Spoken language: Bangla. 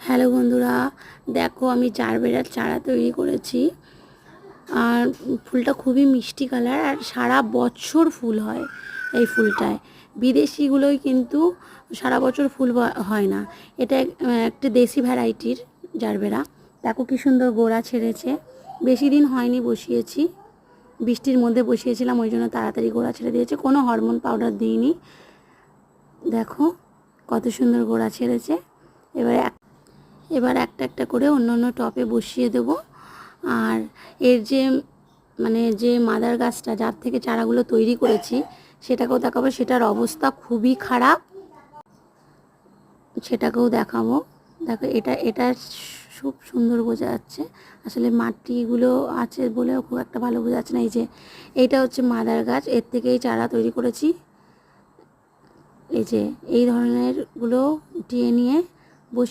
হ্যালো বন্ধুরা, দেখো আমি জারবেরার চারা তৈরি করেছি। আর ফুলটা খুবই মিষ্টি কালার, আর সারা বছর ফুল হয় এই ফুলটায়। বিদেশিগুলোই কিন্তু সারা বছর ফুল হয় না। এটা একটা দেশি ভ্যারাইটির জারবেরা। দেখো কি সুন্দর গোড়া ছেড়েছে। বেশি দিন হয়নি বসিয়েছি, বৃষ্টির মধ্যে বসিয়েছিলাম, ওই জন্য তাড়াতাড়ি গোড়া ছেড়ে দিয়েছে। কোনো হরমোন পাউডার দিইনি। দেখো কত সুন্দর গোড়া ছেড়েছে। এবার একটা একটা করে অন্য অন্য টবে বসিয়ে দেব। আর এর যে মাদার গাছটা, যার থেকে চারাগুলো তৈরি করেছি, সেটাকেও দেখাবো। সেটার অবস্থা খুবই খারাপ, সেটাকেও দেখাবো। দেখো এটা এটা খুব সুন্দর বোঝা যাচ্ছে। আসলে মাটিগুলো আছে বলেও খুব একটা ভালো বোঝা যাচ্ছে না। এইটা হচ্ছে মাদার গাছ, এর থেকেই চারা তৈরি করেছি। এই ধরনেরগুলো উঠিয়ে নিয়ে